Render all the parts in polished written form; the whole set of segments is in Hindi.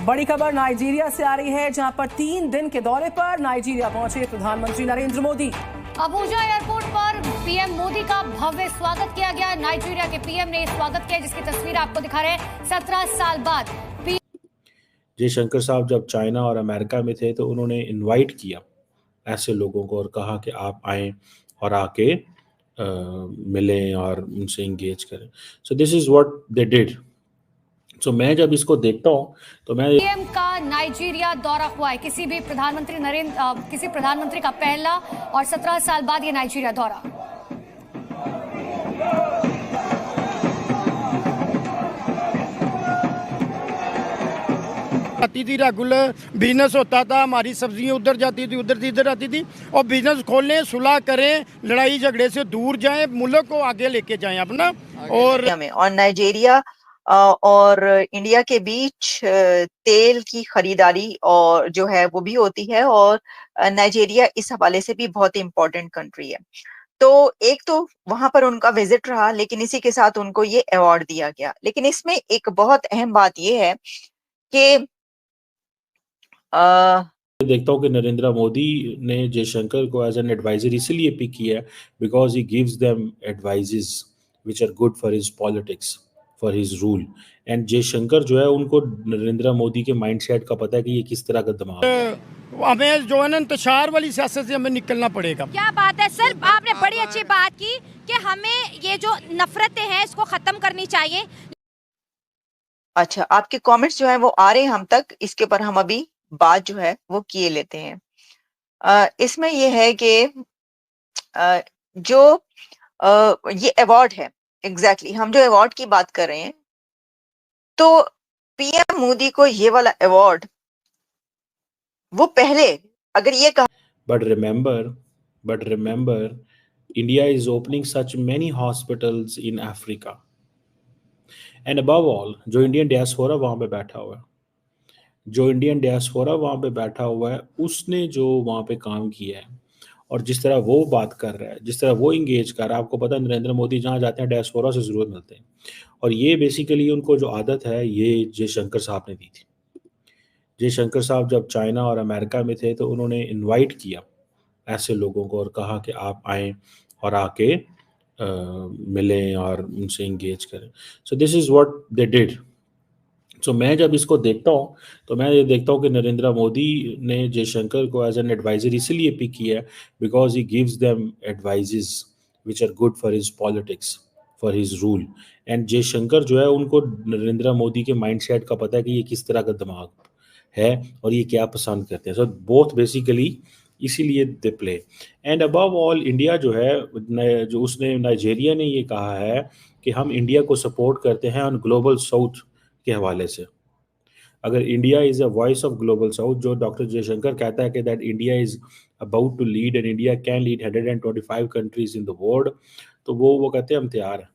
बड़ी खबर नाइजीरिया से आ रही है, जहां पर 3 दिन के दौरे पर नाइजीरिया पहुंचे प्रधानमंत्री नरेंद्र मोदी। अबुजा एयरपोर्ट पर पीएम मोदी का भव्य स्वागत किया गया। नाइजीरिया के पीएम ने स्वागत किया, जिसकी तस्वीर आपको दिखा रहे हैं। 17 साल बाद जयशंकर साहब जब चाइना और अमेरिका में थे तो उन्होंने इनवाइट किया ऐसे लोगों को और कहा कि आप आएं और आके मिलें और उनसे इंगेज करें। So this is what they did. So मैं जब इसको देखता हूँ तो मैं पीएम का नाइजीरिया दौरा हुआ है। किसी प्रधानमंत्री का पहला और 17 साल बाद ये नाइजीरिया दौरा। आती थी, रेगुलर बिजनेस होता था, हमारी सब्जियां उधर जाती थी, उधर से इधर आती थी। और बिजनेस खोलें, सुलह करें, लड़ाई झगड़े से दूर जाएं, मुल्क को आगे लेके जाएं अपना। और नाइजीरिया और इंडिया के बीच तेल की खरीदारी और जो है वो भी होती है, और नाइजीरिया इस हवाले से भी बहुत इम्पोर्टेंट कंट्री है। तो एक तो वहां पर उनका विजिट रहा, लेकिन इसी के साथ उनको ये अवार्ड दिया गया। लेकिन इसमें एक बहुत अहम बात ये है कि देखता हूँ कि नरेंद्र मोदी ने जयशंकर को एज एन एडवाइजर इसीलिए पिक किया है because he gives them advices which are good for his politics, for his rule. And Jaishankar जो है उनको नरेंद्र मोदी के माइंडसेट का पता है कि ये किस तरह का दिमाग है। हमें जो है ना इंतशार वाली सियासत से हमें निकलना पड़ेगा। क्या बात है सर, आपने बड़ी अच्छी बात की कि हमें ये जो नफरतें हैं इसको खत्म करनी चाहिए। अच्छा, आपके कमेंट्स जो है वो आ रहे हैं हम तक, इसके ऊपर हम अभी बात जो है वो किए लेते हैं। इसमें ये है कि जो ये अवार्ड है, एग्जैक्टली हम जो अवार्ड की बात कर रहे हैं, तो पीएम मोदी को ये वाला अवार्ड वो पहले अगर ये कहा but remember India is opening such many hospitals in Africa and above all जो इंडियन डियास्पोरा वहां पे बैठा हुआ है, उसने जो वहाँ पे काम किया है और जिस तरह वो बात कर रहा है, जिस तरह वो इंगेज कर रहा है, आपको पता है नरेंद्र मोदी जहाँ जाते हैं डियास्पोरा से ज़रूर मिलते हैं। और ये बेसिकली उनको जो आदत है ये जयशंकर साहब ने दी थी। जयशंकर साहब जब चाइना और अमेरिका में थे तो उन्होंने इनवाइट किया ऐसे लोगों को और कहा कि आप आएँ और आके मिलें और उनसे इंगेज करें। So this is what they did. So मैं जब इसको देखता हूँ तो मैं ये देखता हूँ कि नरेंद्र मोदी ने जयशंकर को एज एन एडवाइजर इसीलिए पिक किया है because he gives them advices which are good for his politics, for his rule. And Jaishankar जो है उनको नरेंद्र मोदी के माइंडसेट का पता है कि ये किस तरह का दिमाग है और ये क्या पसंद करते हैं। सो बोथ बेसिकली इसीलिए they play. And above all India जो है, जो उसने नाइजीरिया ने ये कहा है कि हम इंडिया को सपोर्ट करते हैं ऑन ग्लोबल साउथ के हवाले से। अगर India is a voice of Global South, जो डॉक्टर जयशंकर कहता है कि that India is about to lead and India can lead 125 countries in the world, तो वो कहते हैं हम तैयार हैं,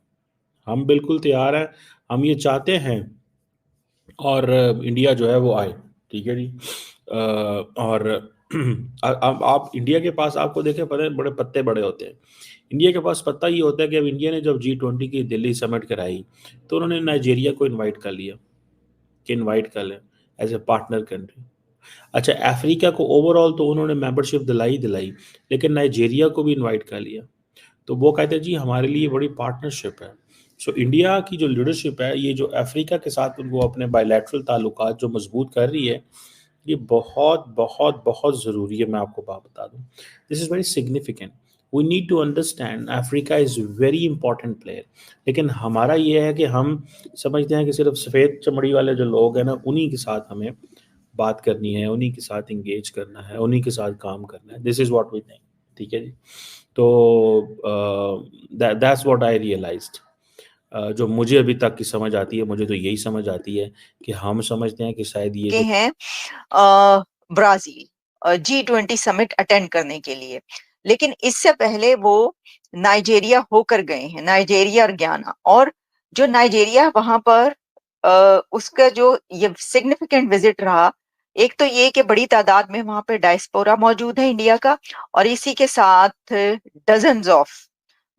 हम बिल्कुल तैयार हैं, हम ये चाहते हैं और इंडिया जो है वो आए। ठीक है जी। और आप इंडिया के पास आपको देखें पता है बड़े पत्ते बड़े होते हैं। इंडिया के पास पता ये होता है कि अब इंडिया ने जब G20 की दिल्ली समिट कराई तो उन्होंने नाइजीरिया को इनवाइट कर लिया कि इनवाइट कर लें एज ए पार्टनर कंट्री। अच्छा, अफ्रीका को ओवरऑल तो उन्होंने मेंबरशिप दिलाई, लेकिन नाइजीरिया को भी इनवाइट कर लिया। तो वो कहते हैं जी हमारे लिए बड़ी पार्टनरशिप है। सो इंडिया की जो लीडरशिप है, ये जो अफ्रीका के साथ उनको अपने बायलैटरल ताल्लुकात जो मजबूत कर रही है, ये बहुत बहुत बहुत ज़रूरी है। मैं आपको बात बता दूं, this is very significant. We need to understand Africa is very important player. लेकिन हमारा ये है कि हम समझते हैं कि सिर्फ सफ़ेद चमड़ी वाले जो लोग हैं ना, उन्हीं के साथ हमें बात करनी है, उन्हीं के साथ इंगेज करना है, उन्हीं के साथ काम करना है। This is what we think. ठीक है जी। तो दैट्स व्हाट आई रियलाइज्ड। जो मुझे अभी तक की समझ आती है, मुझे तो यही समझ आती है कि हम समझते हैं कि शायद ये के हैं ब्राजील G20 समिट अटेंड करने के लिए, लेकिन इससे पहले वो नाइजीरिया होकर गए हैं, नाइजीरिया और घाना। और जो नाइजीरिया वहां पर उसका जो ये सिग्निफिकेंट विजिट रहा, एक तो ये कि बड़ी तादाद में वहां पे डायस्पोरा मौजूद है इंडिया का, और इसी के साथ डजन्स ऑफ,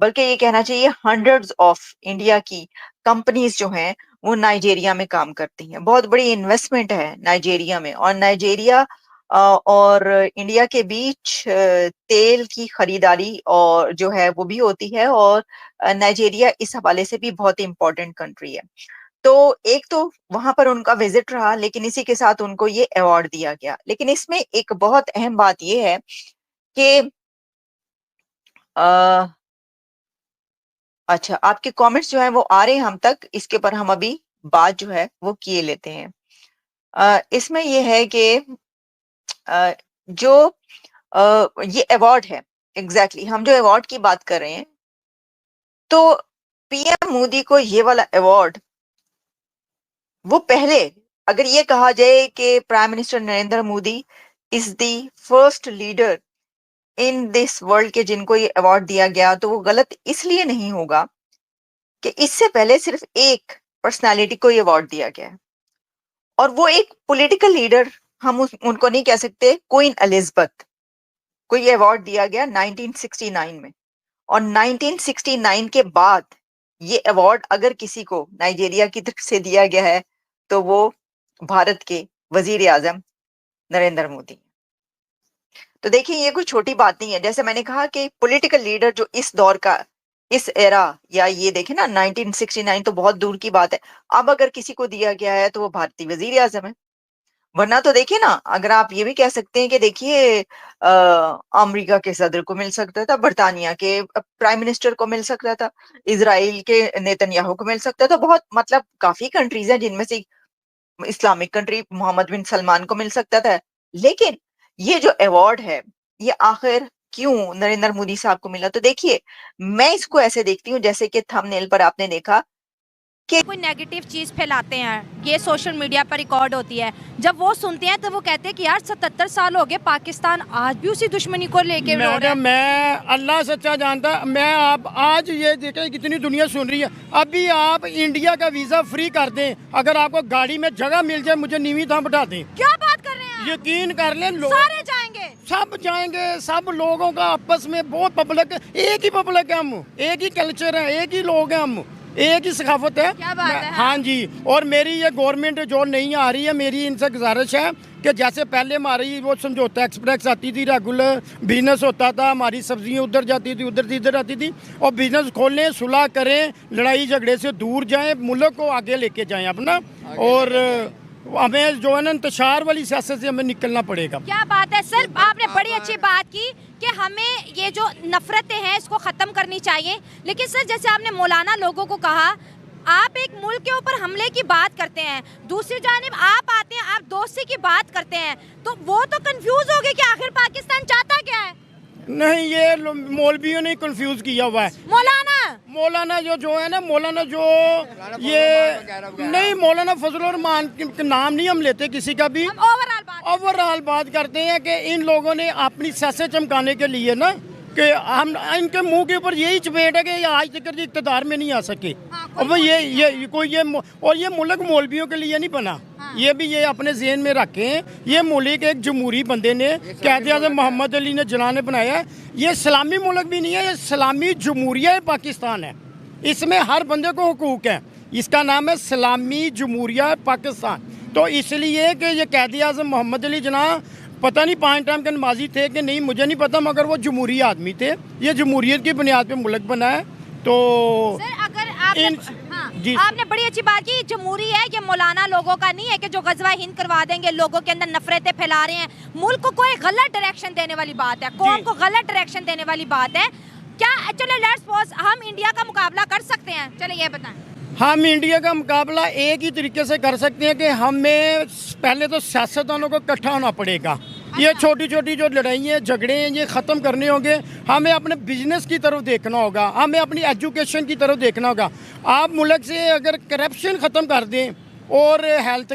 बल्कि ये कहना चाहिए हंड्रेड्स ऑफ इंडिया की कंपनीज जो हैं वो नाइजीरिया में काम करती हैं। बहुत बड़ी इन्वेस्टमेंट है नाइजीरिया में, और नाइजीरिया और इंडिया के बीच तेल की खरीदारी और जो है वो भी होती है, और नाइजीरिया इस हवाले से भी बहुत इम्पोर्टेंट कंट्री है। तो एक तो वहां पर उनका विजिट रहा, लेकिन इसी के साथ उनको ये अवार्ड दिया गया। लेकिन इसमें एक बहुत अहम बात ये है कि अच्छा, आपके कमेंट्स जो है वो आ रहे हैं हम तक, इसके पर हम अभी बात जो है वो किए लेते हैं। इसमें ये है कि जो ये अवार्ड है, एग्जैक्टली हम जो अवार्ड की बात कर रहे हैं, तो पीएम मोदी को ये वाला अवार्ड वो पहले, अगर ये कहा जाए कि prime minister Narendra Modi is the first leader in this world के जिनको ये अवार्ड दिया गया, तो वो गलत इसलिए नहीं होगा कि इससे पहले सिर्फ एक पर्सनालिटी को ये अवार्ड दिया गया है, और वो एक पॉलिटिकल लीडर, हम उनको नहीं कह सकते, क्वीन एलिजाबेथ को ये अवार्ड दिया गया 1969 में। और 1969 के बाद ये अवार्ड अगर किसी को नाइजीरिया की तरफ से दिया गया है तो वो भारत के वजीर आजम नरेंद्र मोदी। तो देखिए, ये कोई छोटी बात नहीं है। जैसे मैंने कहा कि पॉलिटिकल लीडर जो इस दौर का, इस एरा, या ये देखें ना 1969 तो बहुत दूर की बात है, अब अगर किसी को दिया गया है तो वो भारतीय वजीर आजम है। वरना तो देखिए ना, अगर आप ये भी कह सकते हैं कि देखिए अमेरिका के सदर को मिल सकता था, बरतानिया के प्राइम मिनिस्टर को मिल सकता था, इजराइल के नेतन्याहू को मिल सकता था, बहुत मतलब काफी कंट्रीज हैं जिनमें से इस्लामिक कंट्री मोहम्मद बिन सलमान को मिल सकता था। लेकिन ये जो अवार्ड है ये आखिर क्यों नरेंद्र मोदी साहब को मिला? तो देखिए, मैं इसको ऐसे देखती हूँ जैसे कि थंबनेल पर आपने देखा कि कोई नेगेटिव चीज फैलाते हैं, ये सोशल मीडिया पर रिकॉर्ड होती है, जब वो सुनते हैं तो वो कहते हैं कि यार 77 साल हो गए, पाकिस्तान आज भी उसी दुश्मनी को लेके रो रहा है। मैं अल्लाह सच्चा जानता, मैं आप आज ये देखें कितनी दुनिया सुन रही है। अभी आप इंडिया का वीजा फ्री कर दें, अगर आपको गाड़ी में जगह मिल जाए, मुझे नीवी थाम बैठा दें। क्या बात कर रहे हैं? यकीन कर लें, लोग सारे जाएंगे, सब जाएंगे, सब लोगों का आपस में बहुत पब्लिक, एक ही पब्लिक है, हम एक ही कल्चर है, एक ही लोग हैं, हम एक ही सकाफत है। क्या बात है? हाँ जी। और मेरी ये गवर्नमेंट जो नहीं आ रही है, मेरी इनसे गुजारिश है कि जैसे पहले हमारी वो समझौता एक्सप्रेस आती थी, रेगुलर बिजनेस होता था, हमारी सब्जियां उधर जाती थी, उधर से इधर आती थी, और बिजनेस खोलें, सुलह करें, लड़ाई झगड़े से दूर जाएं, मुल्क को आगे लेके जाएं अपना, और हमें जो है ना इंतशार वाली सियासत से हमें निकलना पड़ेगा। क्या बात है सर, आपने बड़ी अच्छी बात की कि हमें ये जो नफरतें हैं इसको ख़त्म करनी चाहिए। लेकिन सर, जैसे आपने मौलाना लोगों को कहा, आप एक मुल्क के ऊपर हमले की बात करते हैं, दूसरी जानिब आप आते हैं, आप दोस्ती की बात करते हैं, तो वो तो कंफ्यूज हो गए कि आखिर पाकिस्तान चाहता क्या है। नहीं, ये मौलवियों ने कंफ्यूज किया हुआ है। मौलाना जो है ना, मौलाना जो ये नहीं, मौलाना फजल रहमान का नाम नहीं हम लेते किसी का भी, ओवरऑल बात करते हैं कि इन लोगों ने अपनी सियासत चमकाने के लिए ना, कि हम इनके मुंह के ऊपर यही चपेट है कि आज तक इक़्तिदार में नहीं आ सके। और ये मुल्क मौलवियों के लिए नहीं बना, ये भी ये अपने ज़हन में रखें। ये मुल्क एक जमहूरी बंदे ने, कायद आज़म मोहम्मद अली ने जना ने बनाया है। ये इस्लामी मुल्क भी नहीं है, ये इस्लामी जमहूरिया पाकिस्तान है। इसमें हर बंदे को हुकूक है। इसका नाम है इस्लामी जमहूरिया पाकिस्तान। तो इसलिए कि ये कायद आज़म मोहम्मद अली जना पता नहीं 5 टाइम के नमाजी थे कि नहीं, मुझे नहीं पता, मगर वो जमहूरी आदमी थे। ये जमहूरियत की बुनियाद पे मुल्क बना है। तो सर, अगर आपने बड़ी अच्छी बात की, जमहूरी है, ये मौलाना लोगों का नहीं है कि जो गजवा हिंद करवा देंगे, लोगों के अंदर नफरतें फैला रहे हैं, मुल्क को कोई गलत डायरेक्शन देने वाली बात है, कौम को गलत डायरेक्शन देने वाली बात है। क्या चलो लेट्स सपोज हम इंडिया का मुकाबला कर सकते हैं? चलो ये बताएं। हम इंडिया का मुकाबला एक ही तरीके से कर सकते हैं कि हमें पहले तो सियासतदानों को इकट्ठा होना पड़ेगा। ये छोटी छोटी जो लड़ाइयाँ झगड़े हैं ये ख़त्म करने होंगे। हमें अपने बिजनेस की तरफ देखना होगा, हमें अपनी एजुकेशन की तरफ देखना होगा। आप मुल्क से अगर करप्शन ख़त्म कर दें और हेल्थ